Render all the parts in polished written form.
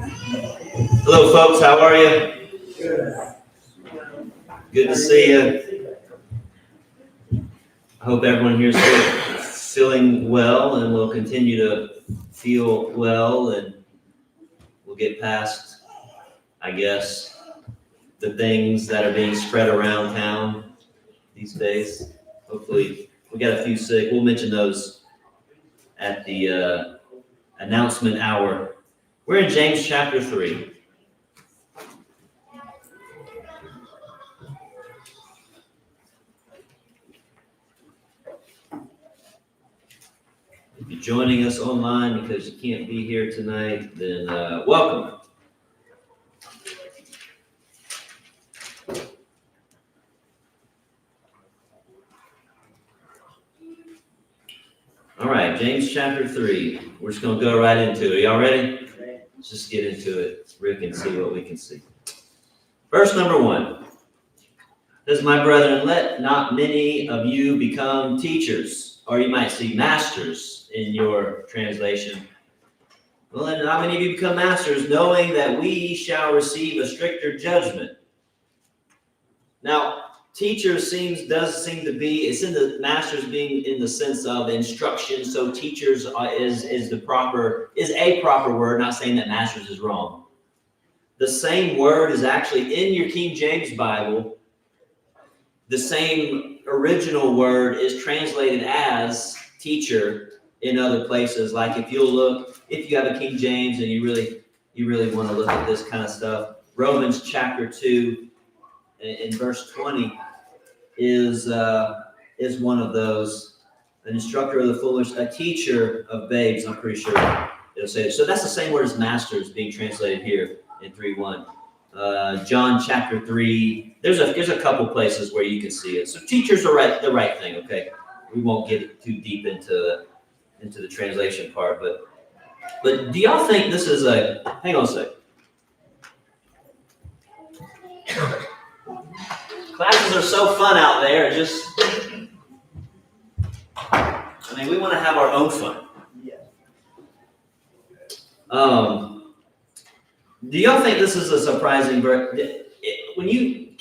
Hello, folks. How are you? Good to see you. I hope everyone here is feeling well and will continue to feel well, and we'll get past, I guess, the things that are being spread around town these days. Hopefully, we got a few sick. We'll mention those at the announcement hour. We're in James chapter 3. If you're joining us online because you can't be here tonight, then welcome. All right, James chapter 3. We're just going to go right into it. Are y'all ready? Let's just get into it. Rick can see what we can see. Verse number 1. Says, my brethren, let not many of you become teachers, or you might see masters in your translation. Well, let not many of you become masters, knowing that we shall receive a stricter judgment. Now, teacher does seem to be, it's in the masters being in the sense of instruction. So teachers is a proper word, not saying that masters is wrong. The same word is actually in your King James Bible. The same original word is translated as teacher in other places. Like if you have a King James and you really want to look at this kind of stuff, Romans chapter 2 in verse 20 is one of those. An instructor of the foolish, a teacher of babes, I'm pretty sure it'll say it. So that's the same word as masters being translated here in 3:1. John chapter 3, there's a couple places where you can see it. So teachers are the right thing, okay? We won't get too deep into the translation part, but do y'all think this is hang on a sec. Classes are so fun out there. We want to have our own fun. Do y'all think this is a surprising verse? When you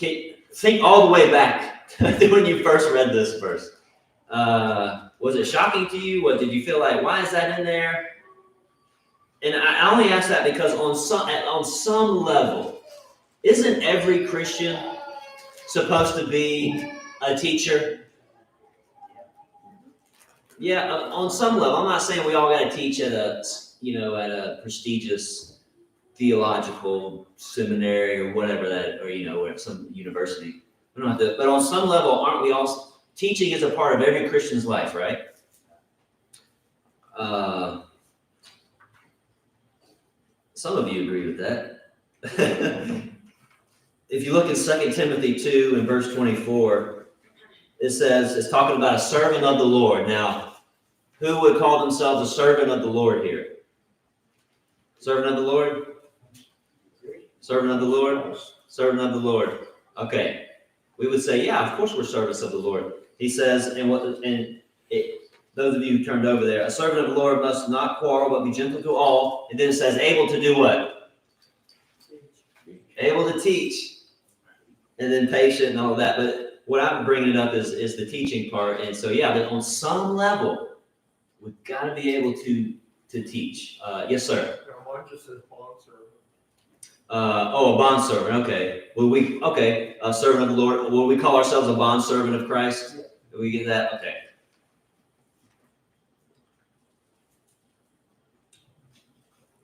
think all the way back to when you first read this verse, was it shocking to you? What did you feel like? Why is that in there? And I only ask that because on some level, isn't every Christian supposed to be a teacher? Yeah, on some level. I'm not saying we all got to teach at a prestigious theological seminary or whatever or some university. We don't have to, but on some level, aren't we all teaching is a part of every Christian's life, right? Some of you agree with that. If you look at 2 Timothy 2 and verse 24, it says, it's talking about a servant of the Lord. Now, who would call themselves a servant of the Lord here? Servant of the Lord? Servant of the Lord? Servant of the Lord. Okay. We would say, yeah, of course we're servants of the Lord. He says, those of you who turned over there, a servant of the Lord must not quarrel, but be gentle to all. And then it says, able to do what? Able to teach. And then patient and all that. But what I'm bringing up is the teaching part. And so, yeah, but on some level, we've got to be able to teach. Yes, sir. Mine just says bondservant. A bondservant. Okay. A servant of the Lord. Will we call ourselves a bondservant of Christ? Yeah. Do we get that? Okay.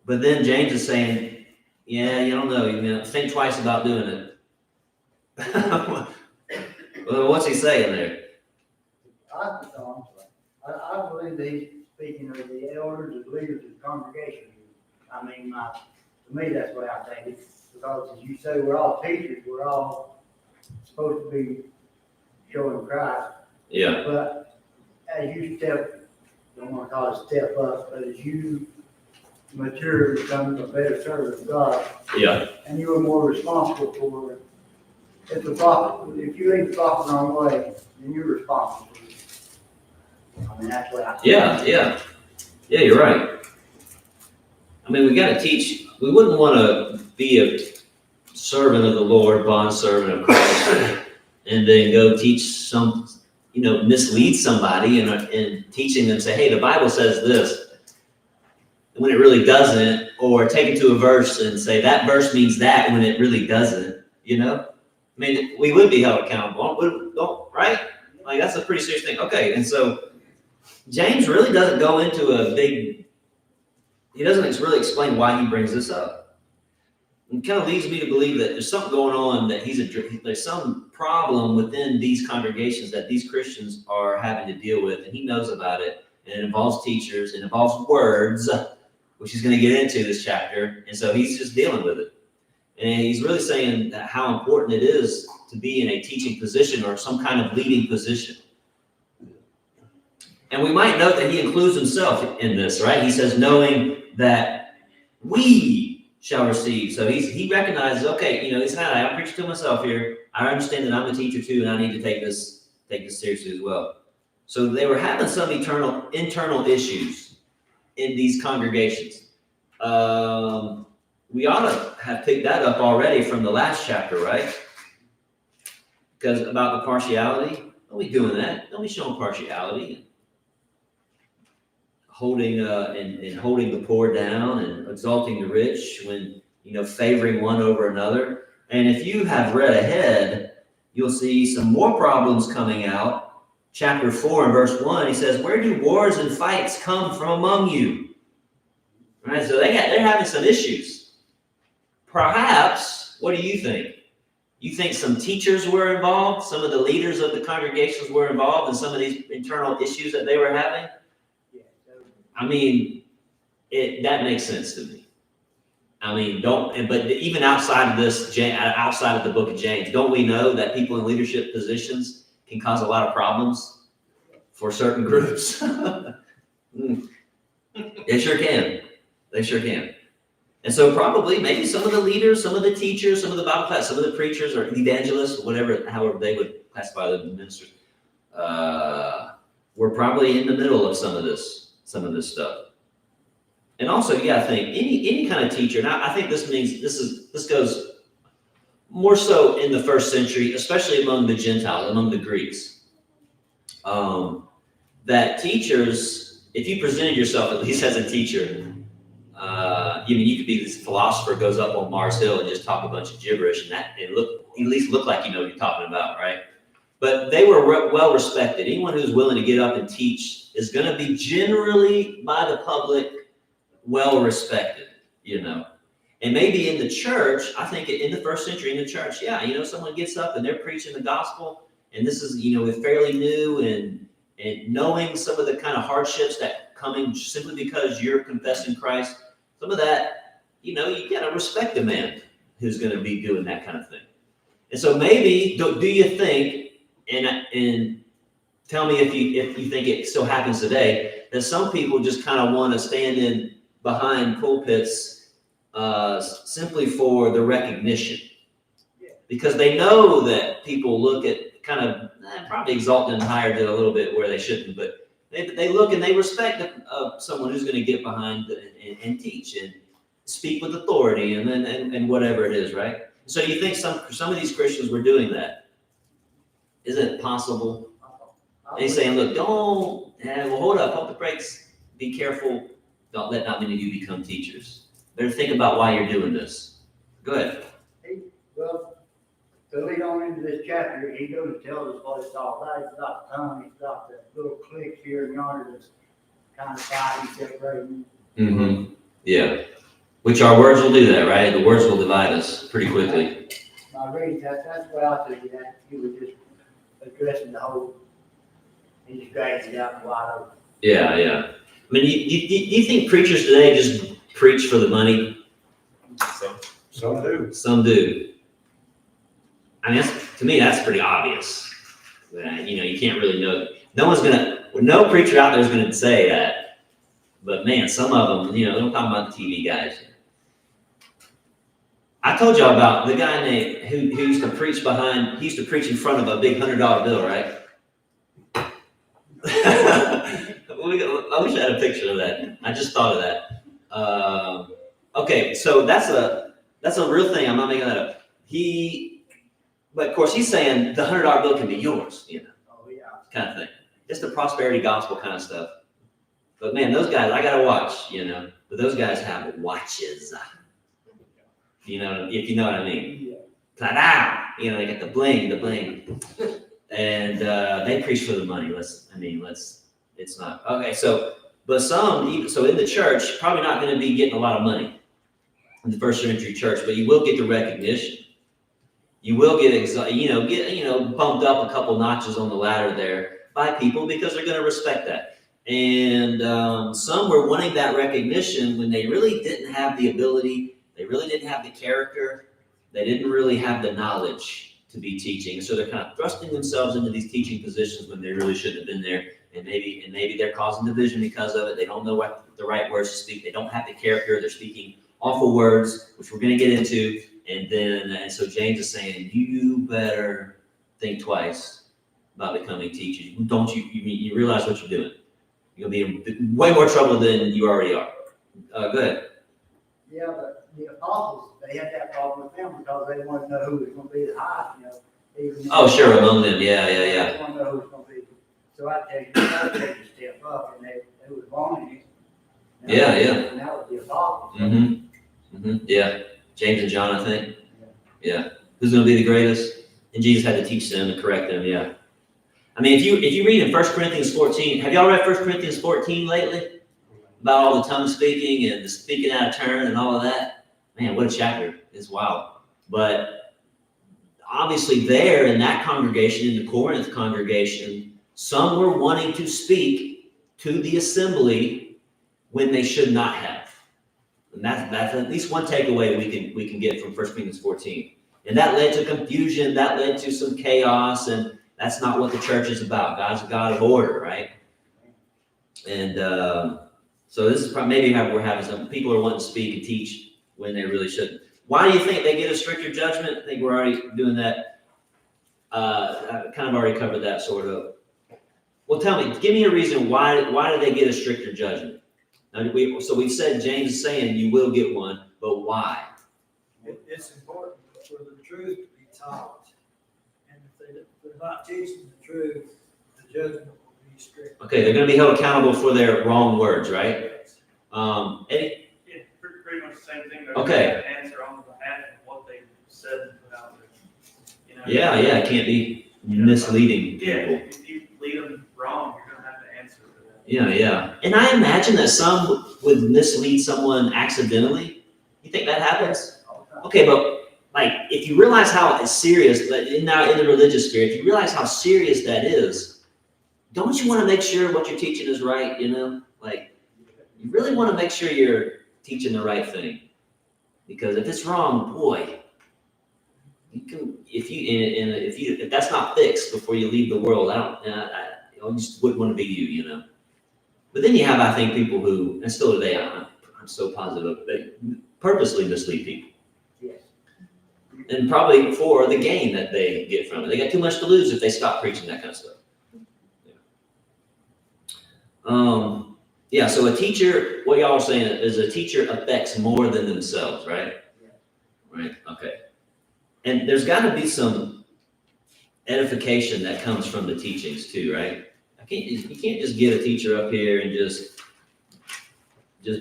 But then James is saying, yeah, you don't know. Think twice about doing it. Well, what's he saying there? I believe that he's speaking of the elders and leaders of the congregation. To me, that's the way I think it. Because as you say, we're all teachers. We're all supposed to be showing Christ. Yeah. But as you don't want to call it step up, but as you mature, become a better servant of God. Yeah. And you are more responsible for it. If you lead the flock the wrong way, then you're responsible for it. That's what I think. Yeah, you're right. I mean, we got to teach. We wouldn't want to be a servant of the Lord, bond servant of Christ, and then go teach some, mislead somebody and teaching them, say, hey, the Bible says this, when it really doesn't, or take it to a verse and say that verse means that when it really doesn't, I mean, we would be held accountable, right? Like, that's a pretty serious thing. Okay, and so James really doesn't go into he doesn't really explain why he brings this up. It kind of leads me to believe that there's something going on, that there's some problem within these congregations that these Christians are having to deal with, and he knows about it, and it involves teachers, it involves words, which he's going to get into this chapter, and so he's just dealing with it. And he's really saying how important it is to be in a teaching position or some kind of leading position. And we might note that he includes himself in this, right? He says, knowing that we shall receive. So he recognizes, okay, he's not, I'm preaching to myself here. I understand that I'm a teacher too, and I need to take this seriously as well. So they were having some internal issues in these congregations. We ought to have picked that up already from the last chapter, right? Because about the partiality, don't be doing that. Don't be showing partiality. Holding holding the poor down and exalting the rich when, favoring one over another. And if you have read ahead, you'll see some more problems coming out. Chapter 4 and verse 1, he says, where do wars and fights come from among you? Right, so they're having some issues. Perhaps, what do you think? You think some teachers were involved? Some of the leaders of the congregations were involved in some of these internal issues that they were having? I mean, that makes sense to me. I mean, but even outside of this, outside of the book of James, don't we know that people in leadership positions can cause a lot of problems for certain groups? They sure can. They sure can. And so probably maybe some of the leaders, some of the teachers, some of the Bible class, some of the preachers or evangelists, however they would classify the ministers, were probably in the middle of some of this stuff. And also, you gotta think, any kind of teacher, now I think this goes more so in the first century, especially among the Gentiles, among the Greeks, that teachers, if you presented yourself at least as a teacher, you could be this philosopher goes up on Mars Hill and just talk a bunch of gibberish, and at least look like you know what you're talking about, right? But they were well respected. Anyone who's willing to get up and teach is going to be generally by the public well respected, And maybe in the church, I think in the first century in the church, someone gets up and they're preaching the gospel, and this is fairly new, and knowing some of the kind of hardships that coming simply because you're confessing Christ, some of that, you got to respect a man who's going to be doing that kind of thing. And so maybe, do you think, and tell me if you think it still happens today, that some people just kind of want to stand in behind pulpits simply for the recognition, because they know that people look at kind of probably exalted and hired it a little bit where they shouldn't, but they look and they respect someone who's going to get behind and teach and speak with authority and whatever it is, right? So you think some of these Christians were doing that? Is it possible? And he's saying, look, hold up, pump the brakes, be careful, don't let not many of you become teachers. Better think about why you're doing this. Go ahead. Well, to lead on into this chapter, he goes to tell us what it's all about. It's about the tongue, it's about the little cliques here and yonder that's kind of fighting, separating. Mm-hmm. Yeah. Which our words will do that, right? The words will divide us pretty quickly. I read that's what I took it at. He was just addressing the whole, he just drags it out wide open. Yeah. I mean, you think preachers today just preach for the money? Some do. Some do. I mean, to me, that's pretty obvious. You can't really know. No preacher out there is going to say that. But man, some of them, don't talk about the TV guys. I told y'all about the guy who used to preach in front of a big $100 bill, right? I wish I had a picture of that. I just thought of that. Okay, so that's a real thing. I'm not making that up. But of course he's saying the $100 bill can be yours, Oh, yeah. kind of thing. It's the prosperity gospel kind of stuff. But man, those guys, I got a watch, but those guys have watches. If you know what I mean. Yeah. Ta-da! They got the bling. And they preach for the money. It's not. Okay, but so in the church, probably not going to be getting a lot of money in the first century church, but you will get the recognition. You will get bumped up a couple notches on the ladder there by people because they're going to respect that. And some were wanting that recognition when they really didn't have the ability, they really didn't have the character, they didn't really have the knowledge to be teaching. So they're kind of thrusting themselves into these teaching positions when they really shouldn't have been there. And maybe they're causing division because of it. They don't know what the right words to speak. They don't have the character. They're speaking awful words, which we're going to get into. And so James is saying, you better think twice about becoming teachers. Don't you realize what you're doing? You'll be in way more trouble than you already are. Go ahead. Yeah, but the apostles, they had that problem with them because they wanted to know who was going to be the highest, Oh, sure, among them. Yeah. They wanted to know who was going to be. So I tell you, you got to take a step up, and they was wanting you. Yeah. And that was the apostles. Yeah. James and John, I think. Yeah. Who's going to be the greatest? And Jesus had to teach them and correct them. Yeah. I mean, if you read in 1 Corinthians 14, have y'all read 1 Corinthians 14 lately? About all the tongue speaking and the speaking out of turn and all of that? Man, what a chapter. It's wild. But obviously there in that congregation, in the Corinth congregation, some were wanting to speak to the assembly when they should not have. And that's at least one takeaway we can get from 1 Corinthians 14. And that led to confusion, that led to some chaos, and that's not what the church is about. God's a God of order, right? And so this is probably maybe how we're having some people are wanting to speak and teach when they really shouldn't. Why do you think they get a stricter judgment? I think we're already doing that. I kind of already covered that sort of. Well, tell me, give me a reason why do they get a stricter judgment? Now, so we've said James is saying you will get one, but why? It's important for the truth to be taught. And if they're not teaching the truth, the judgment will be strict. Okay, they're going to be held accountable for their wrong words, right? Eddie? Yeah, pretty much the same thing. They're Okay. going to answer on behalf of what they said and put out there. Yeah, it can't be misleading Yeah, people. if you lead them wrong, you're going to have to answer for that. Yeah. And I imagine that some would mislead someone accidentally. You think that happens? Okay, but like if you realize how serious, but now in the religious sphere, if you realize how serious that is, don't you want to make sure what you're teaching is right? Like you really want to make sure you're teaching the right thing, because if it's wrong, boy, you can if that's not fixed before you leave the world, I just wouldn't want to be you, But then you have, I think, people who, and still today, I'm so positive, they purposely mislead people. Yes. And probably for the gain that they get from it. They got too much to lose if they stop preaching that kind of stuff. So a teacher, what y'all are saying is a teacher affects more than themselves, right? Yeah. Right, okay. And there's got to be some edification that comes from the teachings too, right? You can't just get a teacher up here and just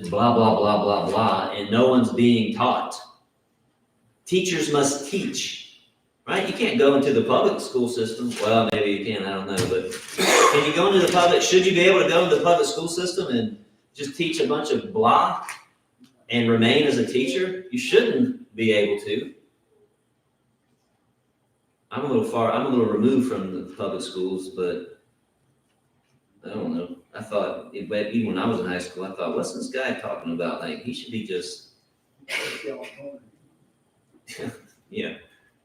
blah, blah, blah, blah, blah, and no one's being taught. Teachers must teach, right? You can't go into the public school system. Well, maybe you can, I don't know, but can you go into the public, should you be able to go into the public school system and just teach a bunch of blah and remain as a teacher? You shouldn't be able to. I'm a little removed from the public schools, but I don't know. I thought, even when I was in high school, I thought, what's this guy talking about? Like, he should be just,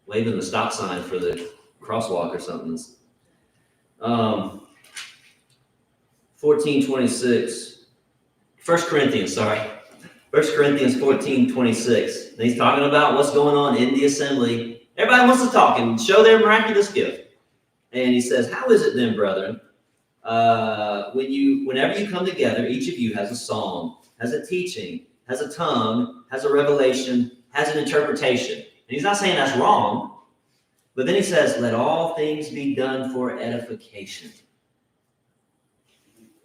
waving the stop sign for the crosswalk or something. 14:26. 1 Corinthians 14:26. And he's talking about what's going on in the assembly. Everybody wants to talk and show their miraculous gift. And he says, how is it then, brethren? Whenever you come together, each of you has a psalm, has a teaching, has a tongue, has a revelation, has an interpretation. And he's not saying that's wrong, but then he says, let all things be done for edification.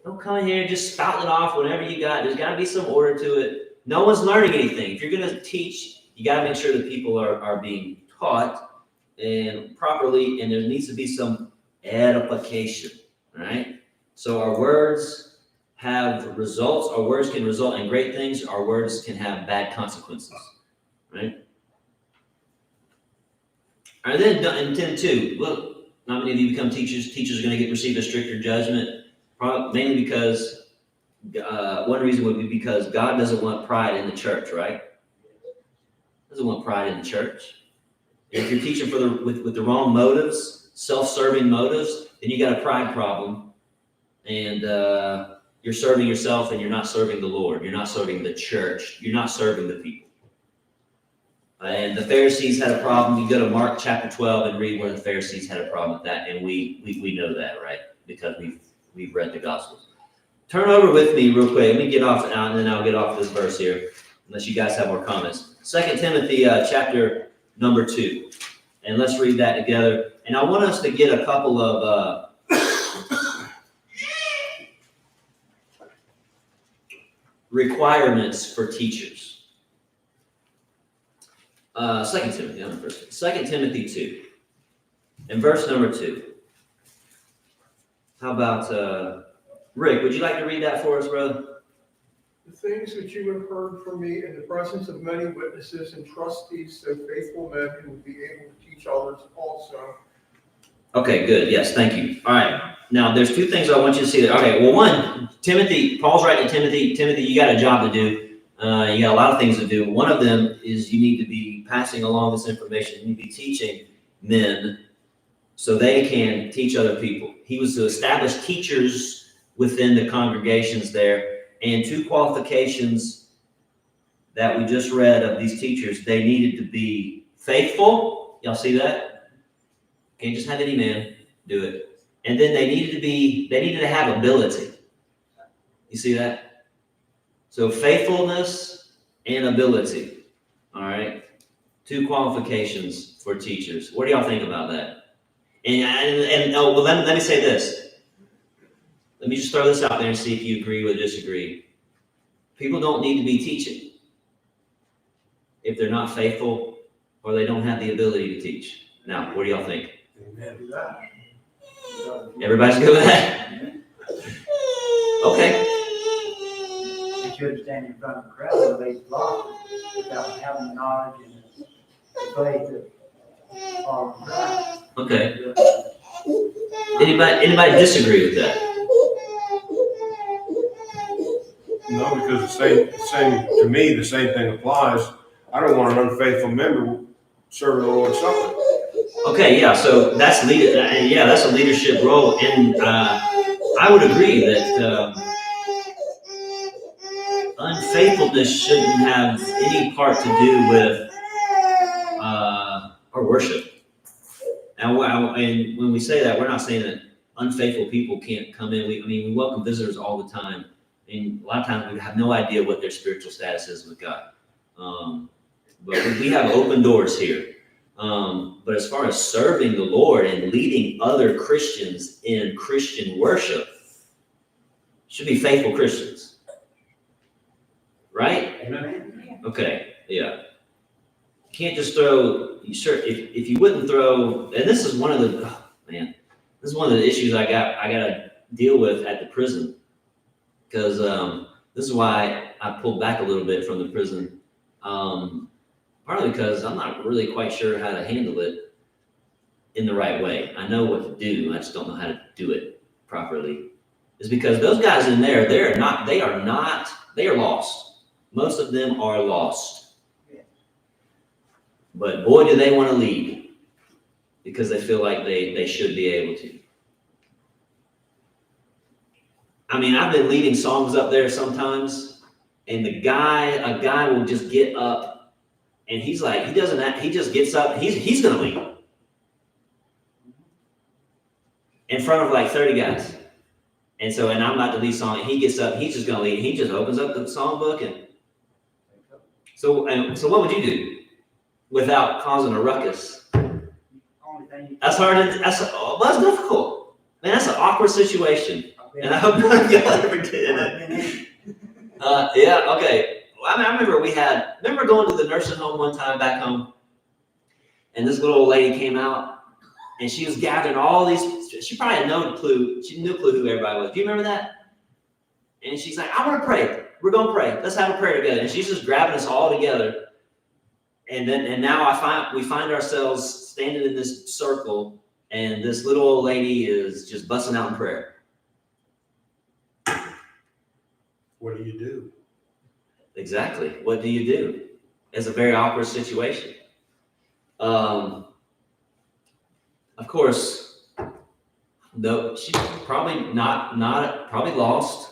Don't come in here and just spout it off whatever you got. There's got to be some order to it. No one's learning anything. If you're going to teach, you got to make sure that people are being taught and properly, and there needs to be some edification, right? So our words have results. Our words can result in great things. Our words can have bad consequences, right? All right, then in 10:2, look, not many of you become teachers. Teachers are going to receive a stricter judgment. Mainly because, one reason would be because God doesn't want pride in the church, right? Doesn't want pride in the church. If you're teaching with the wrong motives, self-serving motives, then you got a pride problem, and you're serving yourself and you're not serving the Lord. You're not serving the church. You're not serving the people. And the Pharisees had a problem. You go to Mark chapter 12 and read where the Pharisees had a problem with that, and we know that, right? Because we've read the Gospels. Turn over with me real quick. Let me get off, and then I'll get off this verse here, unless you guys have more comments. 2 Timothy chapter number 2. And let's read that together. And I want us to get a couple of requirements for teachers. 2 Timothy, I'm first. 2 Timothy 2. And verse number 2. How about, Rick, would you like to read that for us, brother? The things which you have heard from me in the presence of many witnesses, entrust these to faithful men who will be able to teach others also. Okay, good. Yes, thank you. All right. Now, there's two things I want you to see there. Okay, well, one, Timothy, Paul's writing to Timothy. Timothy, you got a job to do. You got a lot of things to do. One of them is you need to be passing along this information. You need to be teaching men so they can teach other people. He was to establish teachers within the congregations there, and two qualifications that we just read of these teachers. They needed to be faithful. Y'all see that? Can't just have any man do it. And then they needed to have ability. You see that? So faithfulness and ability. All right. Two qualifications for teachers. What do y'all think about that? Let me say this. Let me just throw this out there and see if you agree or disagree. People don't need to be teaching if they're not faithful or they don't have the ability to teach. Now, what do y'all think? Everybody's good with that? Okay. You should stand in front of the crowd and raise blocks without having the knowledge and the faith of our Christ. Okay. Anybody disagree with that? No, because the same to me, the same thing applies. I don't want an unfaithful member serving the Lord's Supper. Okay, yeah, so that's that's a leadership role, and I would agree that unfaithfulness shouldn't have any part to do with our worship. And when we say that, we're not saying that unfaithful people can't come in. We welcome visitors all the time, and a lot of times we have no idea what their spiritual status is with God. But we have open doors here. But as far as serving the Lord and leading other Christians in Christian worship, should be faithful Christians. Right? Amen. Okay, yeah. You can't just throw, if you wouldn't throw, and this is one of the issues I got to deal with at the prison. Because this is why I pulled back a little bit from the prison. Partly because I'm not really quite sure how to handle it in the right way. I know what to do, I just don't know how to do it properly. It's because those guys in there, they are lost. Most of them are lost. But boy, do they want to lead because they feel like they should be able to. I've been leading songs up there sometimes, and a guy will just get up. And he's like, he just gets up, he's going to lead in front of like 30 guys. And I'm about to lead song, and he gets up, he's just going to lead. He just opens up the songbook, and So what would you do without causing a ruckus? Only thing. That's hard. That's difficult. Man, that's an awkward situation. And I hope none of y'all ever get in it. Yeah, okay. Well, I remember remember going to the nursing home one time back home, and this little old lady came out, and she was gathering all these, she probably had no clue who everybody was. Do you remember that? And she's like, I want to pray. We're going to pray. Let's have a prayer together. And she's just grabbing us all together. And now we find ourselves standing in this circle, and this little old lady is just busting out in prayer. What do you do? Exactly. What do you do? It's a very awkward situation. Of course, though she's probably probably lost.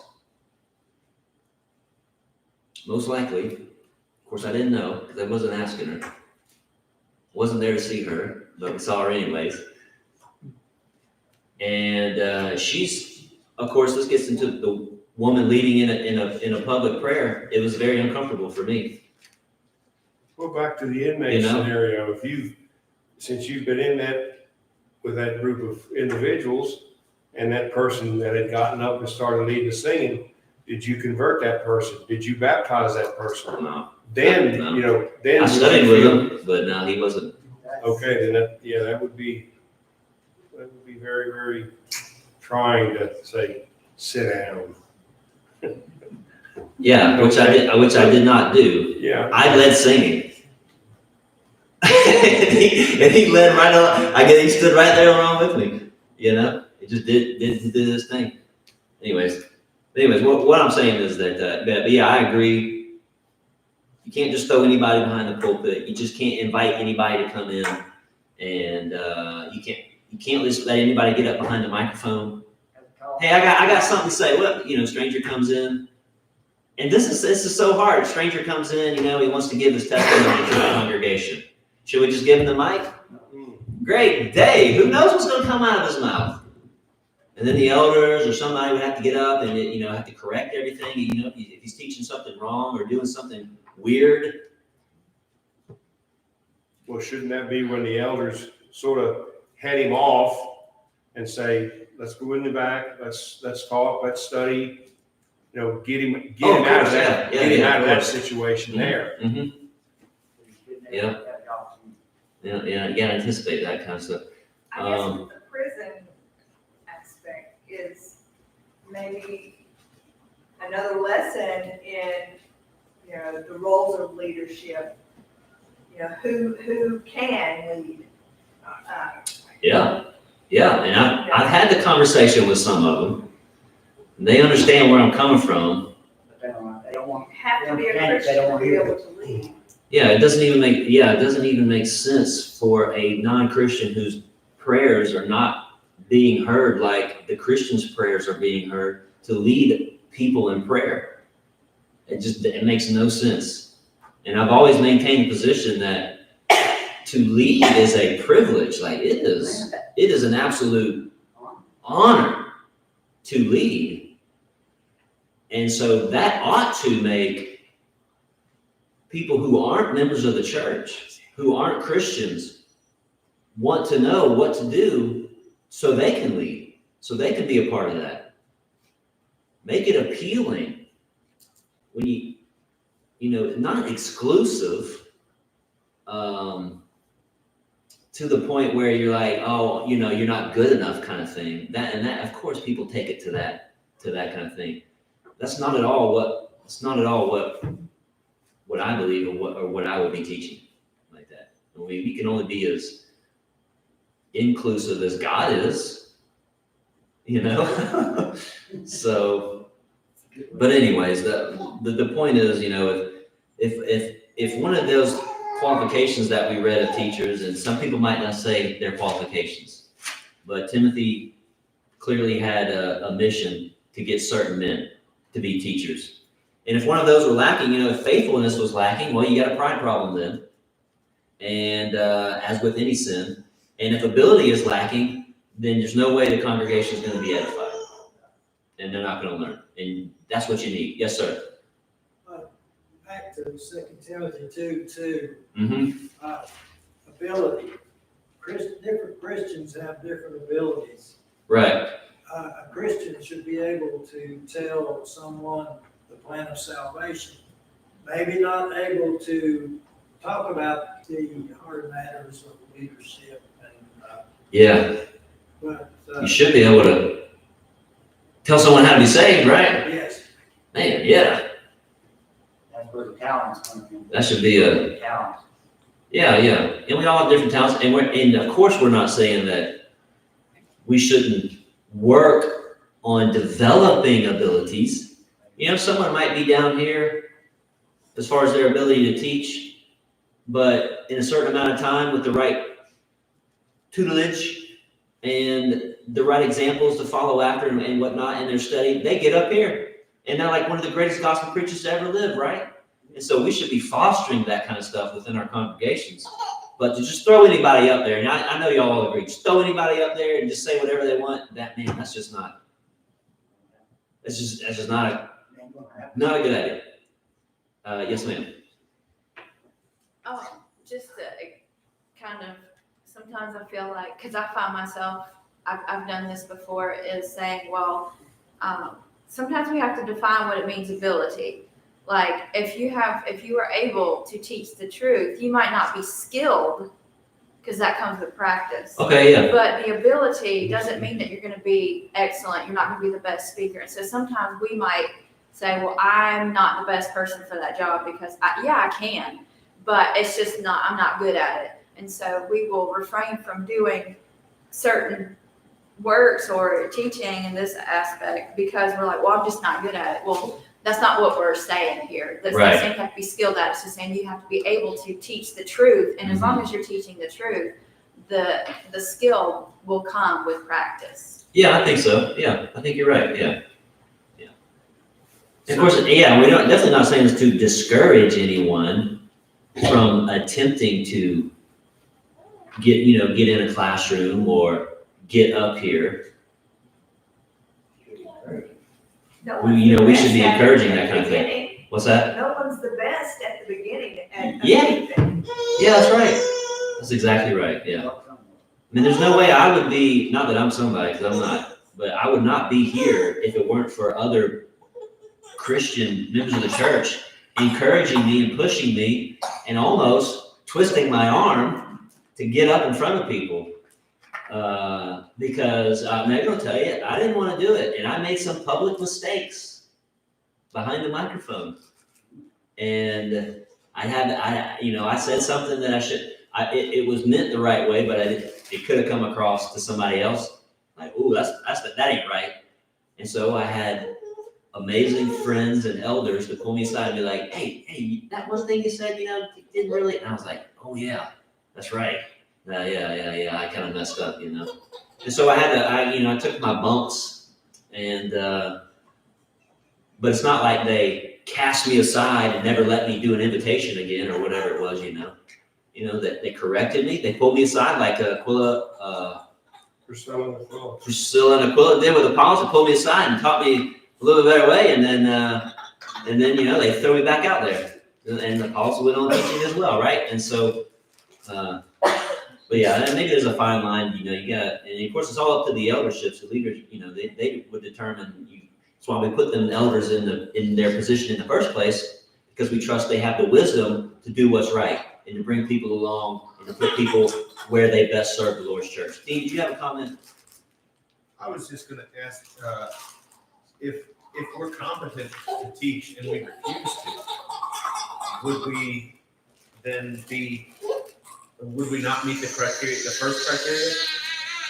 Most likely. Of course, I didn't know because I wasn't asking her. Wasn't there to see her, but we saw her anyways. And she's, of course, this gets into the woman leading in a public prayer. It was very uncomfortable for me. Well, back to the inmate scenario. Since you've been in that with that group of individuals, and that person that had gotten up and started leading the singing, did you convert that person? Did you baptize that person? No. Then, No. then I studied with him, but no, he wasn't. Okay, then that would be very, very trying to say, sit down. Yeah, which I did not do. Yeah. I led singing. and he led right on. I guess he stood right there along with me. He just did his thing. Anyways, what I'm saying is that, but yeah, I agree. You can't just throw anybody behind the pulpit. You just can't invite anybody to come in, and you can't just let anybody get up behind the microphone. Hey, I got something to say. What, stranger comes in, and this is so hard. Stranger comes in, he wants to give his testimony to the congregation. Should we just give him the mic? Great day. Who knows what's going to come out of his mouth? And then the elders or somebody would have to get up and have to correct everything. If he's teaching something wrong or doing something weird. Well, shouldn't that be when the elders sort of head him off and say, let's go in the back, let's talk, let's study, get him out of that, out of that situation there. Mm-hmm. Yeah. Yeah, you gotta anticipate that kind of stuff. I guess the prison aspect is maybe another lesson in, the roles of leadership. Who can lead? Yeah, and I've had the conversation with some of them. And they understand where I'm coming from. But they don't want. You have to be a Christian to be able to lead. Yeah, it doesn't even make sense for a non-Christian whose prayers are not being heard like the Christian's prayers are being heard to lead people in prayer. It makes no sense. And I've always maintained the position that to lead is a privilege. Like it is an absolute honor to lead. And so that ought to make people who aren't members of the church, who aren't Christians, want to know what to do so they can lead, so they can be a part of that. Make it appealing. When not exclusive, to the point where you're like, oh, you're not good enough kind of thing. That of course people take it to that kind of thing. That's not at all what I believe or what I would be teaching like that. I mean, we can only be as inclusive as God is, So, but anyways, the point is, if one of those qualifications that we read of teachers, and some people might not say their qualifications, but Timothy clearly had a mission to get certain men to be teachers. And if one of those were lacking, if faithfulness was lacking, well, you got a pride problem then. And as with any sin, and if ability is lacking, then there's no way the congregation is going to be edified. And they're not going to learn. And that's what you need. Yes, sir. back to 2 Timothy 2:2, Mm-hmm. ability. Different Christians have different abilities. Right. A Christian should be able to tell someone the plan of salvation. Maybe not able to talk about the hard matters of leadership Yeah. but, You should be able to tell someone how to be saved, right? yes, Man, yeah. That's where the talents come in. That should be a, Talents. yeah. And we all have different talents. And of course, we're not saying that we shouldn't work on developing abilities. You know, someone might be down here as far as their ability to teach, but in a certain amount of time with the right tutelage and the right examples to follow after and whatnot in their study, they get up here and they're like one of the greatest gospel preachers to ever live, right? And so we should be fostering that kind of stuff within our congregations. But to just throw anybody up there, and I know y'all all agree, just throw anybody up there and just say whatever they want, that's just not a good idea. Yes, ma'am. Just to kind of, sometimes I feel like, because I find myself, I've done this before, is saying, well, sometimes we have to define what it means ability. Like if you are able to teach the truth, you might not be skilled because that comes with practice. Okay, yeah. But the ability doesn't mean that you're going to be excellent. You're not going to be the best speaker. And so sometimes we might say, well, I'm not the best person for that job because I can, but it's just not, I'm not good at it. And so we will refrain from doing certain works or teaching in this aspect because we're like, well, I'm just not good at it. Well, that's not what we're saying here. That's not saying you have to be skilled at it. It's just saying you have to be able to teach the truth. And as long as you're teaching the truth, the skill will come with practice. Yeah, I think so. Yeah, I think you're right. Yeah. And of course, yeah, we're definitely not saying this to discourage anyone from attempting to get in a classroom or get up here. We should be encouraging that kind of thing. What's that? No one's the best at the beginning at Yeah. anything. Yeah, that's right. That's exactly right. Yeah. I mean, there's no way I would be, not that I'm somebody, because I'm not, but I would not be here if it weren't for other Christian members of the church encouraging me and pushing me and almost twisting my arm to get up in front of people. Because Meg will tell you, I didn't want to do it. And I made some public mistakes behind the microphone. And I said something that I should, it was meant the right way, but it could have come across to somebody else like, ooh, that ain't right. And so I had amazing friends and elders to pull me aside and be like, hey, that one thing you said, didn't really, and I was like, oh yeah, that's right. Yeah, I kind of messed up, And so I took my bumps and, but it's not like they cast me aside and never let me do an invitation again or whatever it was, that they corrected me. They pulled me aside like Priscilla and Aquila. Priscilla and Aquila did with Apollos. They pulled me aside and taught me a little bit better way. And then, they throw me back out there. And Apollos went on teaching as well, right? And so, but yeah, maybe there's a fine line, and of course it's all up to the elderships, the leaders, they would determine. That's why we put them elders in their position in the first place, because we trust they have the wisdom to do what's right and to bring people along and to put people where they best serve the Lord's church. Dean, do you have a comment? I was just going to ask if we're competent to teach and we refuse to, would we then would we not meet the criteria, the first criteria?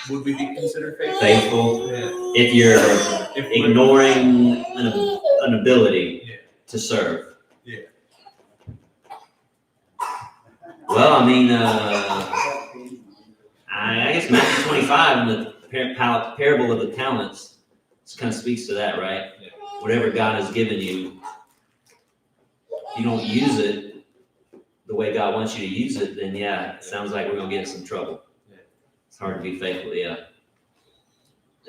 Would we be considered Faithful. Yeah. If you're ignoring an ability to serve. Yeah. Well, I mean, I guess Matthew 25 in the parable of the talents kind of speaks to that, right? Yeah. Whatever God has given you, if you don't use it the way God wants you to use it, then it sounds like we're going to get in some trouble. Yeah. It's hard to be faithful,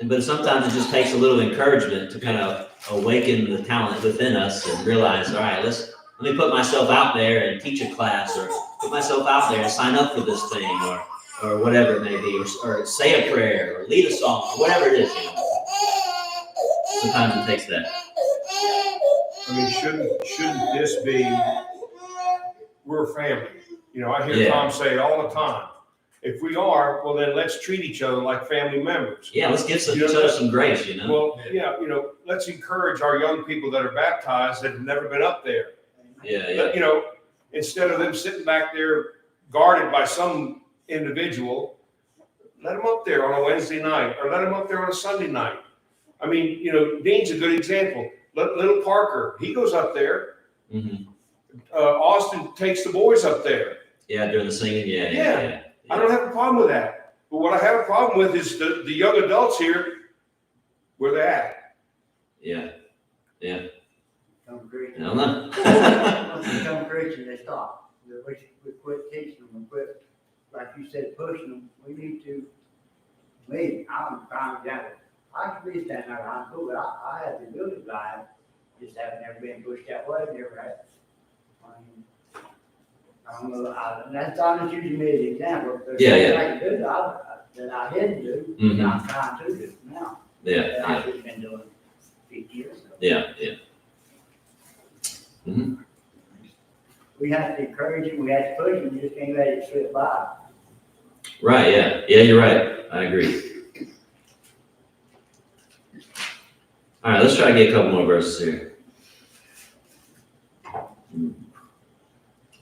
But sometimes it just takes a little encouragement to kind of awaken the talent within us and realize, all right, let let me put myself out there and teach a class, or put myself out there and sign up for this thing, or whatever it may be, or say a prayer, or lead a song, or whatever it is. You know. Sometimes it takes that. I mean, shouldn't this be, we're a family? You know, I hear Yeah. Tom say it all the time. If we are, well, then let's treat each other like family members. Yeah, let's give You know, each other some grace, you know? Well, yeah, you know, let's encourage our young people that are baptized that have never been up there. Yeah. You know, instead of them sitting back there guarded by some individual, let them up there on a Wednesday night, or let them up there on a Sunday night. I mean, you know, Dean's a good example. Little Parker, he goes up there. Mm-hmm. Austin takes the boys up there. Yeah, during the singing, yeah. I don't have a problem with that. But what I have a problem with is the young adults here, where they at. Yeah. Become Christian. I don't know. Once they become Christian, they stop. We quit teaching them, we quit, like you said, pushing them. We need to, I'm a prime example. I could be standing there behind school, but I had the ability to lie, just haven't never been pushed that way, never had. I mean, I don't know, and that's, I'm just using me as an example. There's Yeah. something I can do that I didn't do, Mhm. and I'm trying to do now. That Yeah. I should have been doing 50 years ago. Yeah. We have to encourage him, we have to push him, we just can't let it slip by. Right, yeah. Yeah, you're right. I agree. All right, let's try to get a couple more verses here.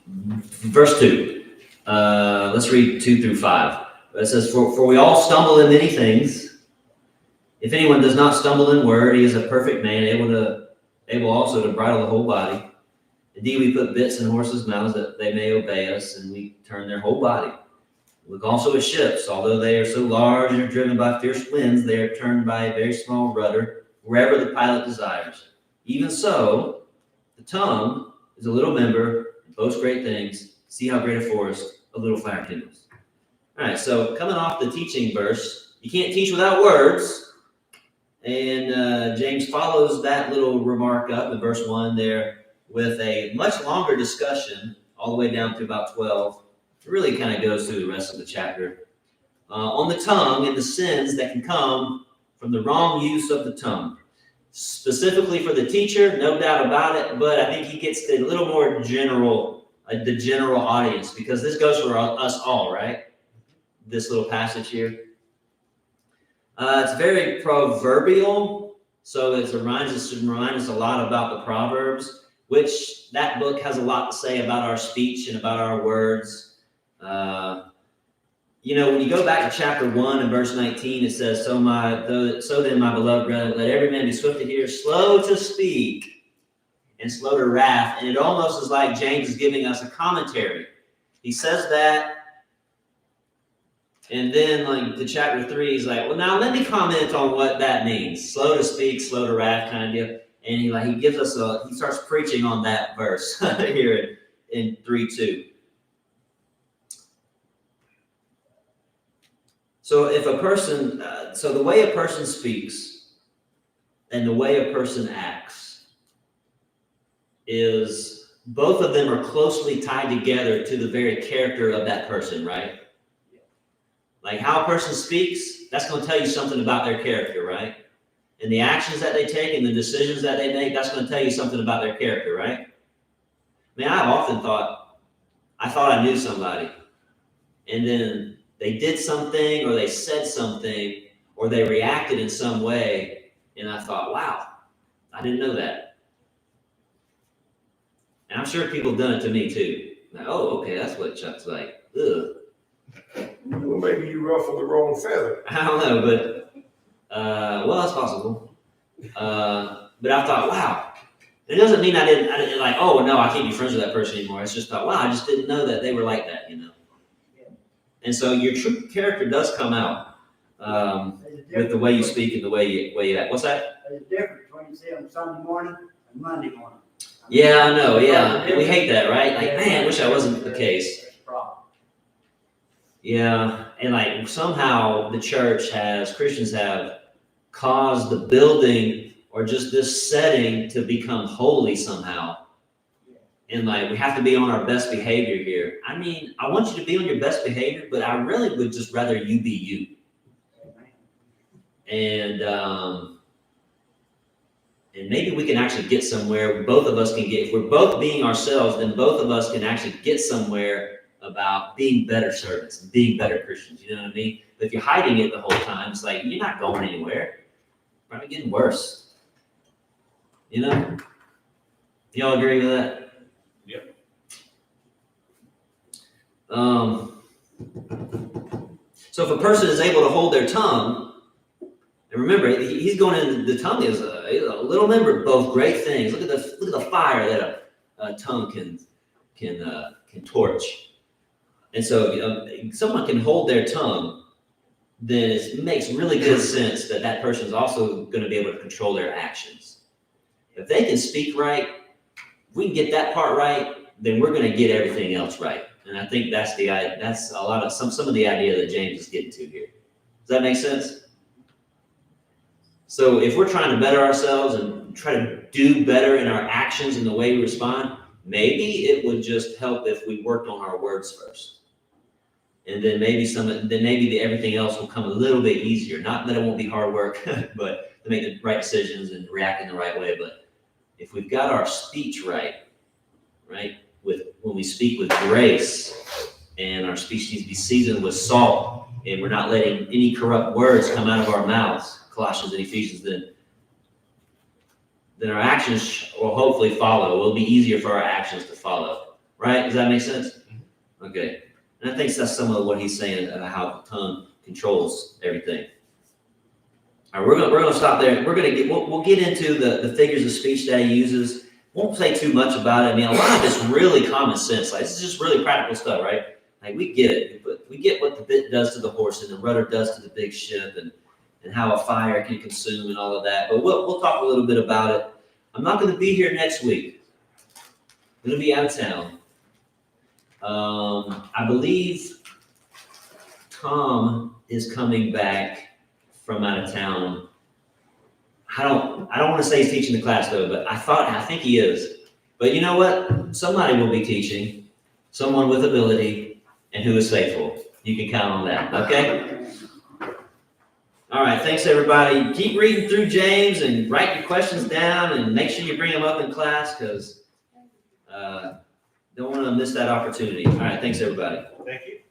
Verse 2. Let's read 2 through 5. It says, For we all stumble in many things. If anyone does not stumble in word, he is a perfect man, able also to bridle the whole body. Indeed, we put bits in horses' mouths that they may obey us, and we turn their whole body. Look also at ships. Although they are so large and are driven by fierce winds, they are turned by a very small rudder, wherever the pilot desires. Even so, the tongue is a little member, and boasts great things. See how great a forest a little fire kindles. All right, so coming off the teaching verse, you can't teach without words. And James follows that little remark up in verse 1 there with a much longer discussion all the way down to about 12. It really kind of goes through the rest of the chapter. On the tongue and the sins that can come from the wrong use of the tongue. Specifically for the teacher, no doubt about it, but I think he gets a little more general, the general audience, because this goes for us all, right? This little passage here. It's very proverbial, so it reminds us a lot about the Proverbs, which that book has a lot to say about our speech and about our words. You know, when you go back to chapter 1 and verse 19, it says, So then, my beloved brethren, let every man be swift to hear, slow to speak, and slow to wrath. And it almost is like James is giving us a commentary. He says that, and then like to chapter 3, he's like, well, now let me comment on what that means. Slow to speak, slow to wrath kind of deal. And he gives us he starts preaching on that verse here in 3:2. So if a person, so the way a person speaks and the way a person acts is, both of them are closely tied together to the very character of that person, right? Like how a person speaks, that's going to tell you something about their character, right? And the actions that they take and the decisions that they make, that's going to tell you something about their character, right? I mean, I've often thought I knew somebody, and then they did something, or they said something, or they reacted in some way, and I thought, wow, I didn't know that. And I'm sure people have done it to me too. Like, oh, okay, that's what Chuck's like. Ugh. Well, maybe you ruffled the wrong feather. I don't know, but well, that's possible. But I thought, wow. It doesn't mean I didn't like, oh no, I can't be friends with that person anymore. It's just thought, wow, I just didn't know that they were like that, you know. And so your true character does come out with the way you speak and the way you act. What's that? There's a difference between you say on Sunday morning and Monday morning. Yeah, I know. Yeah, and we hate that, right? Like, man, I wish I wasn't the case. Yeah, and like somehow the church Christians have caused the building or just this setting to become holy somehow. and like, we have to be on our best behavior here. I mean, I want you to be on your best behavior, but I really would just rather you be you. And maybe we can actually get somewhere. Both of us can get, if we're both being ourselves, then both of us can actually get somewhere about being better servants and being better Christians. You know what I mean? But if you're hiding it the whole time, it's like, you're not going anywhere. Probably getting worse. You know? Y'all agree with that? Yep. So if a person is able to hold their tongue, and remember, he's going in, the tongue is a little member of both great things. Look at the fire that a tongue can torch. And so if someone can hold their tongue, then it makes really good sense that that person is also going to be able to control their actions. If they can speak right, if we can get that part right, then we're going to get everything else right. And I think that's a lot of some of the idea that James is getting to here. Does that make sense? So if we're trying to better ourselves and try to do better in our actions and the way we respond, maybe it would just help if we worked on our words first. And then maybe everything else will come a little bit easier. Not that it won't be hard work, but to make the right decisions and react in the right way. But if we've got our speech right, when we speak with grace, and our speech needs to be seasoned with salt, and we're not letting any corrupt words come out of our mouths, Colossians and Ephesians, then our actions will hopefully follow. It will be easier for our actions to follow. Right? Does that make sense? Okay. And I think that's some of what he's saying about how the tongue controls everything. All right, we're gonna stop there. We'll get into the figures of speech that he uses. Won't say too much about it. I mean, a lot of it's really common sense. Like, this is just really practical stuff, right? Like, we get it, but we get what the bit does to the horse and the rudder does to the big ship, and how a fire can consume and all of that. But we'll talk a little bit about it. I'm not going to be here next week. I'm going to be out of town. I believe Tom is coming back from out of town. I don't want to say he's teaching the class though, but I think he is. But you know what? Somebody will be teaching, someone with ability and who is faithful. You can count on that, okay? All right, thanks everybody. Keep reading through James and write your questions down and make sure you bring them up in class, because don't want to miss that opportunity. All right, thanks everybody. Thank you.